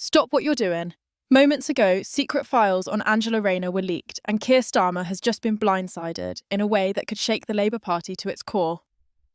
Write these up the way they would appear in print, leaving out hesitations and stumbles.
Stop what you're doing. Moments ago, secret files on Angela Rayner were leaked, and Keir Starmer has just been blindsided in a way that could shake the Labour Party to its core.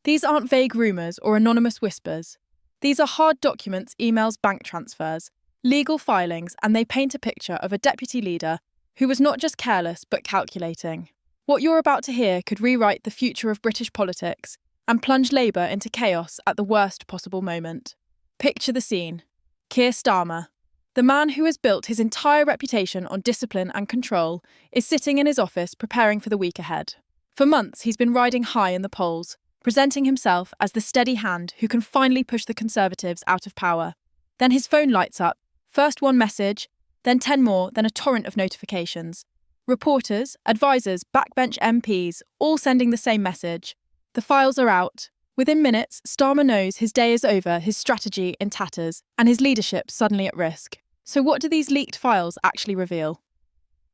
These aren't vague rumours or anonymous whispers. These are hard documents, emails, bank transfers, legal filings, and they paint a picture of a deputy leader who was not just careless but calculating. What you're about to hear could rewrite the future of British politics and plunge Labour into chaos at the worst possible moment. Picture the scene. Keir Starmer, the man who has built his entire reputation on discipline and control, is sitting in his office preparing for the week ahead. For months, he's been riding high in the polls, presenting himself as the steady hand who can finally push the Conservatives out of power. Then his phone lights up, first one message, then 10 more, then a torrent of notifications. Reporters, advisors, backbench MPs, all sending the same message. The files are out. Within minutes, Starmer knows his day is over, his strategy in tatters, and his leadership suddenly at risk. So what do these leaked files actually reveal?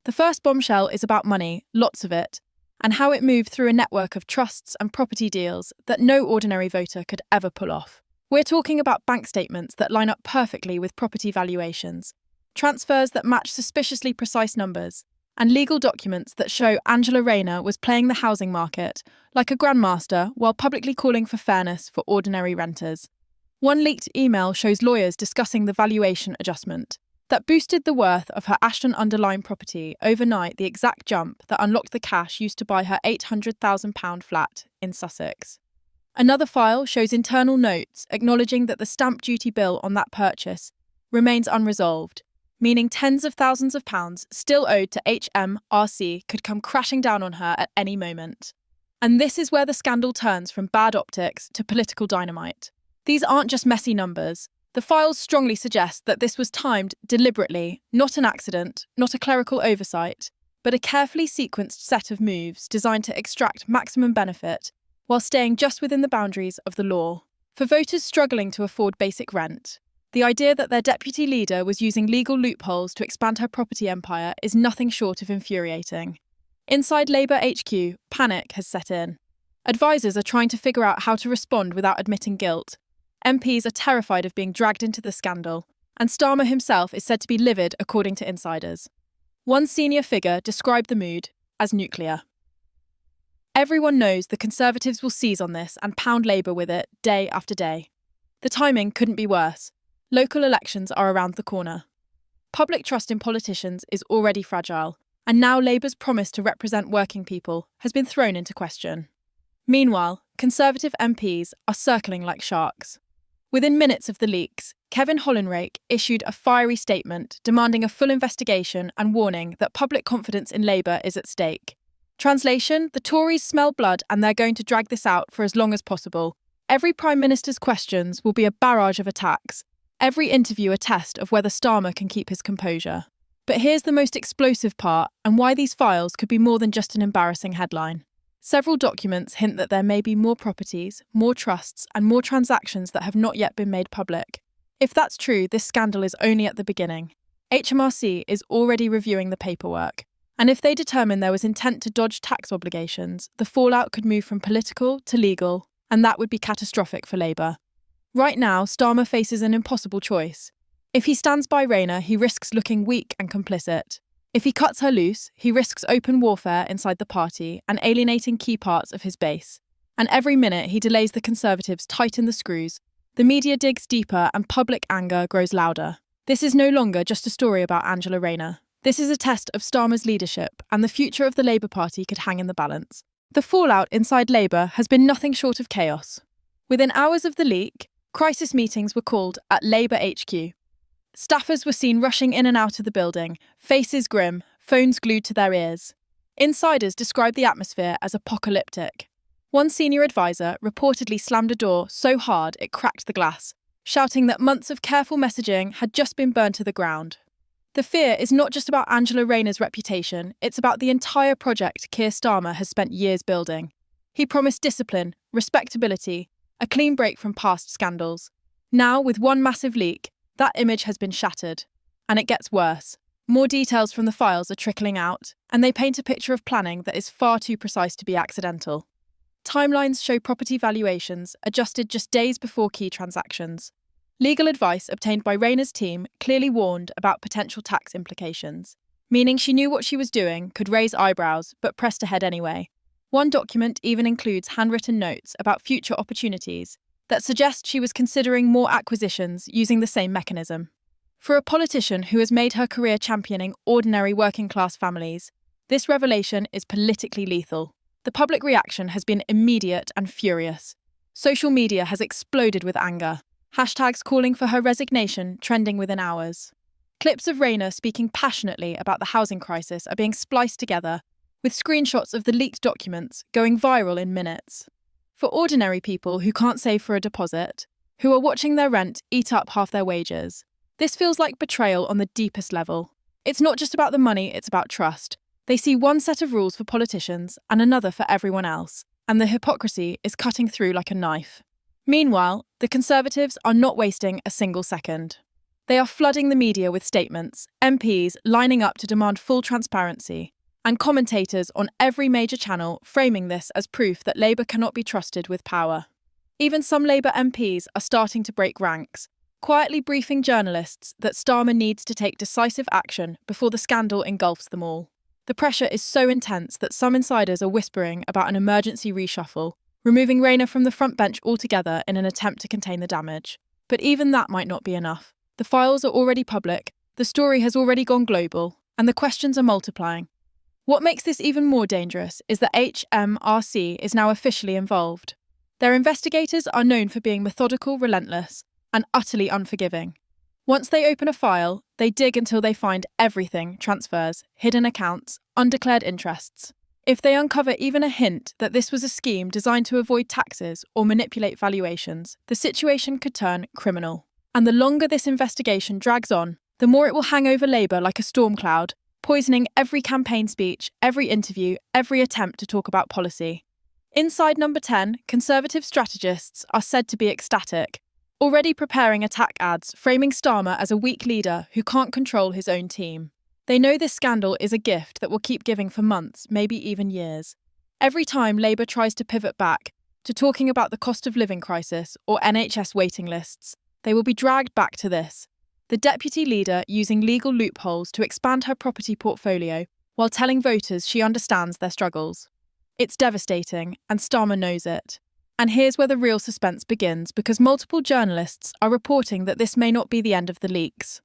The first bombshell is about money, lots of it, and how it moved through a network of trusts and property deals that no ordinary voter could ever pull off. We're talking about bank statements that line up perfectly with property valuations, transfers that match suspiciously precise numbers, and legal documents that show Angela Rayner was playing the housing market like a grandmaster while publicly calling for fairness for ordinary renters. One leaked email shows lawyers discussing the valuation adjustment that boosted the worth of her Ashton-under-Lyne property overnight, the exact jump that unlocked the cash used to buy her £800,000 flat in Sussex. Another file shows internal notes acknowledging that the stamp duty bill on that purchase remains unresolved, meaning tens of thousands of pounds still owed to HMRC could come crashing down on her at any moment. And this is where the scandal turns from bad optics to political dynamite. These aren't just messy numbers. The files strongly suggest that this was timed deliberately, not an accident, not a clerical oversight, but a carefully sequenced set of moves designed to extract maximum benefit while staying just within the boundaries of the law. For voters struggling to afford basic rent, the idea that their deputy leader was using legal loopholes to expand her property empire is nothing short of infuriating. Inside Labour HQ, panic has set in. Advisors are trying to figure out how to respond without admitting guilt. MPs are terrified of being dragged into the scandal, and Starmer himself is said to be livid, according to insiders. One senior figure described the mood as nuclear. Everyone knows the Conservatives will seize on this and pound Labour with it day after day. The timing couldn't be worse. Local elections are around the corner. Public trust in politicians is already fragile, and now Labour's promise to represent working people has been thrown into question. Meanwhile, Conservative MPs are circling like sharks. Within minutes of the leaks, Kevin Hollinrake issued a fiery statement demanding a full investigation and warning that public confidence in Labour is at stake. Translation: the Tories smell blood and they're going to drag this out for as long as possible. Every Prime Minister's questions will be a barrage of attacks. Every interview a test of whether Starmer can keep his composure. But here's the most explosive part, and why these files could be more than just an embarrassing headline. Several documents hint that there may be more properties, more trusts, and more transactions that have not yet been made public. If that's true, this scandal is only at the beginning. HMRC is already reviewing the paperwork, and if they determine there was intent to dodge tax obligations, the fallout could move from political to legal, and that would be catastrophic for Labour. Right now, Starmer faces an impossible choice. If he stands by Rayner, he risks looking weak and complicit. If he cuts her loose, he risks open warfare inside the party and alienating key parts of his base. And every minute he delays the Conservatives tighten the screws, the media digs deeper and public anger grows louder. This is no longer just a story about Angela Rayner. This is a test of Starmer's leadership, and the future of the Labour Party could hang in the balance. The fallout inside Labour has been nothing short of chaos. Within hours of the leak, crisis meetings were called at Labour HQ. Staffers were seen rushing in and out of the building, faces grim, phones glued to their ears. Insiders described the atmosphere as apocalyptic. One senior advisor reportedly slammed a door so hard it cracked the glass, shouting that months of careful messaging had just been burned to the ground. The fear is not just about Angela Rayner's reputation, it's about the entire project Keir Starmer has spent years building. He promised discipline, respectability, a clean break from past scandals. Now, with one massive leak, that image has been shattered. And it gets worse. More details from the files are trickling out, and they paint a picture of planning that is far too precise to be accidental. Timelines show property valuations adjusted just days before key transactions. Legal advice obtained by Rayner's team clearly warned about potential tax implications, meaning she knew what she was doing, could raise eyebrows, but pressed ahead anyway. One document even includes handwritten notes about future opportunities that suggest she was considering more acquisitions using the same mechanism. For a politician who has made her career championing ordinary working-class families, this revelation is politically lethal. The public reaction has been immediate and furious. Social media has exploded with anger. Hashtags calling for her resignation trending within hours. Clips of Rayner speaking passionately about the housing crisis are being spliced together, with screenshots of the leaked documents going viral in minutes. For ordinary people who can't save for a deposit, who are watching their rent eat up half their wages, this feels like betrayal on the deepest level. It's not just about the money, it's about trust. They see one set of rules for politicians and another for everyone else, and the hypocrisy is cutting through like a knife. Meanwhile, the Conservatives are not wasting a single second. They are flooding the media with statements, MPs lining up to demand full transparency, and commentators on every major channel framing this as proof that Labour cannot be trusted with power. Even some Labour MPs are starting to break ranks, quietly briefing journalists that Starmer needs to take decisive action before the scandal engulfs them all. The pressure is so intense that some insiders are whispering about an emergency reshuffle, removing Rayner from the front bench altogether in an attempt to contain the damage. But even that might not be enough. The files are already public, the story has already gone global, and the questions are multiplying. What makes this even more dangerous is that HMRC is now officially involved. Their investigators are known for being methodical, relentless, and utterly unforgiving. Once they open a file, they dig until they find everything: transfers, hidden accounts, undeclared interests. If they uncover even a hint that this was a scheme designed to avoid taxes or manipulate valuations, the situation could turn criminal. And the longer this investigation drags on, the more it will hang over Labour like a storm cloud, poisoning every campaign speech, every interview, every attempt to talk about policy. Inside Number 10, Conservative strategists are said to be ecstatic, already preparing attack ads framing Starmer as a weak leader who can't control his own team. They know this scandal is a gift that will keep giving for months, maybe even years. Every time Labour tries to pivot back to talking about the cost of living crisis or NHS waiting lists, they will be dragged back to this: the deputy leader using legal loopholes to expand her property portfolio while telling voters she understands their struggles. It's devastating, and Starmer knows it. And here's where the real suspense begins, because multiple journalists are reporting that this may not be the end of the leaks.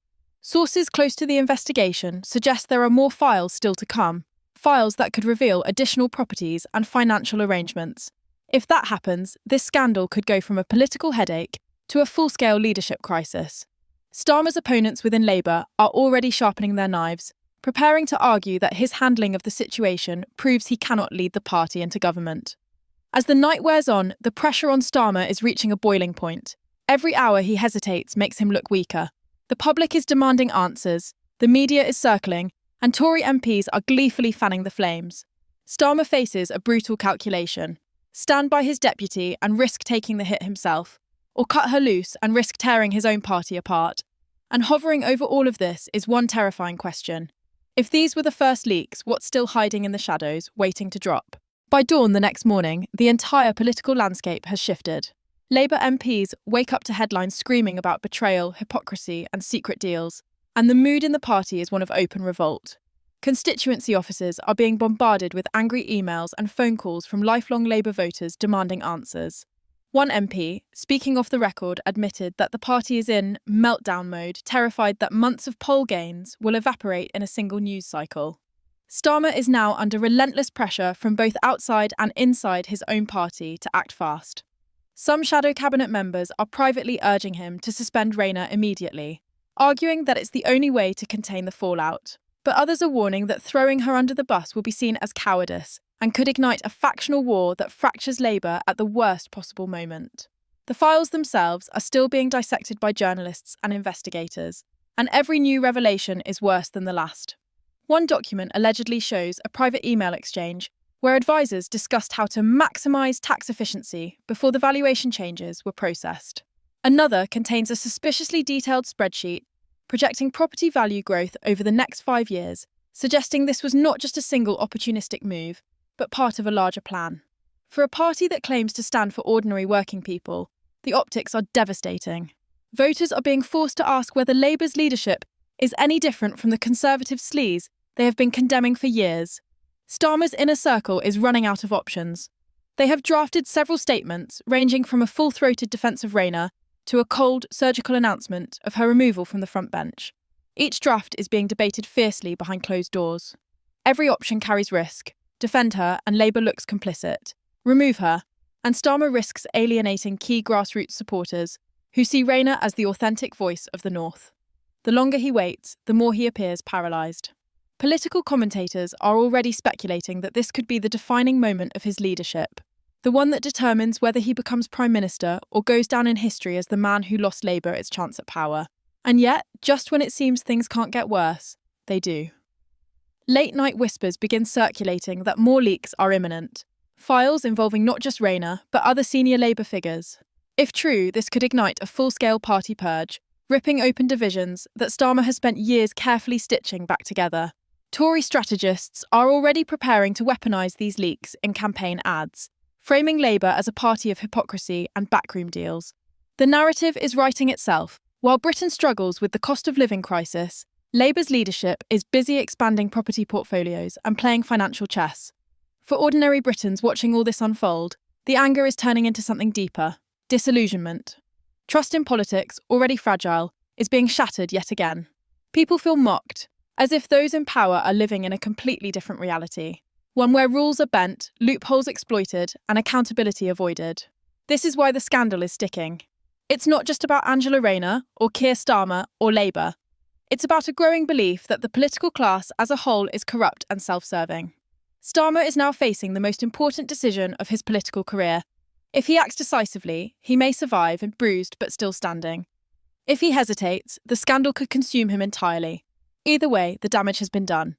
Sources close to the investigation suggest there are more files still to come, files that could reveal additional properties and financial arrangements. If that happens, this scandal could go from a political headache to a full-scale leadership crisis. Starmer's opponents within Labour are already sharpening their knives, preparing to argue that his handling of the situation proves he cannot lead the party into government. As the night wears on, the pressure on Starmer is reaching a boiling point. Every hour he hesitates makes him look weaker. The public is demanding answers, the media is circling, and Tory MPs are gleefully fanning the flames. Starmer faces a brutal calculation: stand by his deputy and risk taking the hit himself, or cut her loose and risk tearing his own party apart. And hovering over all of this is one terrifying question: if these were the first leaks, what's still hiding in the shadows, waiting to drop? By dawn the next morning, the entire political landscape has shifted. Labour MPs wake up to headlines screaming about betrayal, hypocrisy, and secret deals, and the mood in the party is one of open revolt. Constituency offices are being bombarded with angry emails and phone calls from lifelong Labour voters demanding answers. One MP, speaking off the record, admitted that the party is in meltdown mode, terrified that months of poll gains will evaporate in a single news cycle. Starmer is now under relentless pressure from both outside and inside his own party to act fast. Some shadow cabinet members are privately urging him to suspend Rayner immediately, arguing that it's the only way to contain the fallout. But others are warning that throwing her under the bus will be seen as cowardice and could ignite a factional war that fractures Labour at the worst possible moment. The files themselves are still being dissected by journalists and investigators, and every new revelation is worse than the last. One document allegedly shows a private email exchange where advisors discussed how to maximise tax efficiency before the valuation changes were processed. Another contains a suspiciously detailed spreadsheet projecting property value growth over the next 5 years, suggesting this was not just a single opportunistic move, but part of a larger plan. For a party that claims to stand for ordinary working people, the optics are devastating. voters are being forced to ask whether Labour's leadership is any different from the Conservative sleaze they have been condemning for years. Starmer's inner circle is running out of options. They have drafted several statements, ranging from a full-throated defence of Rayner to a cold, surgical announcement of her removal from the front bench. Each draft is being debated fiercely behind closed doors. Every option carries risk. Defend her, and Labour looks complicit. Remove her, and Starmer risks alienating key grassroots supporters who see Rayner as the authentic voice of the North. The longer he waits, the more he appears paralysed. Political commentators are already speculating that this could be the defining moment of his leadership, the one that determines whether he becomes Prime Minister or goes down in history as the man who lost Labour its chance at power. And yet, just when it seems things can't get worse, they do. Late-night whispers begin circulating that more leaks are imminent, files involving not just Rayner, but other senior Labour figures. If true, this could ignite a full-scale party purge, ripping open divisions that Starmer has spent years carefully stitching back together. Tory strategists are already preparing to weaponise these leaks in campaign ads, framing Labour as a party of hypocrisy and backroom deals. The narrative is writing itself. While Britain struggles with the cost of living crisis, Labour's leadership is busy expanding property portfolios and playing financial chess. For ordinary Britons watching all this unfold, the anger is turning into something deeper: disillusionment. Trust in politics, already fragile, is being shattered yet again. People feel mocked, as if those in power are living in a completely different reality, one where rules are bent, loopholes exploited, and accountability avoided. This is why the scandal is sticking. It's not just about Angela Rayner, or Keir Starmer, or Labour. It's about a growing belief that the political class as a whole is corrupt and self-serving. Starmer is now facing the most important decision of his political career. If he acts decisively, he may survive and bruised but still standing. If he hesitates, the scandal could consume him entirely. Either way, the damage has been done.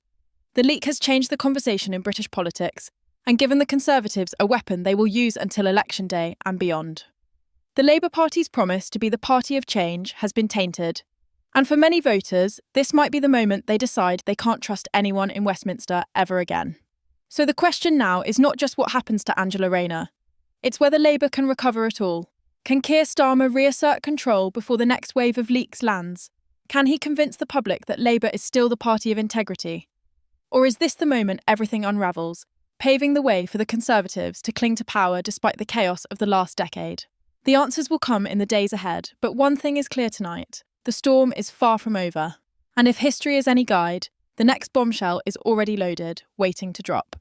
The leak has changed the conversation in British politics and given the Conservatives a weapon they will use until election day and beyond. The Labour Party's promise to be the party of change has been tainted, and for many voters, this might be the moment they decide they can't trust anyone in Westminster ever again. So the question now is not just what happens to Angela Rayner, it's whether Labour can recover at all. Can Keir Starmer reassert control before the next wave of leaks lands? Can he convince the public that Labour is still the party of integrity? Or is this the moment everything unravels, paving the way for the Conservatives to cling to power despite the chaos of the last decade? The answers will come in the days ahead, but one thing is clear tonight: the storm is far from over. And if history is any guide, the next bombshell is already loaded, waiting to drop.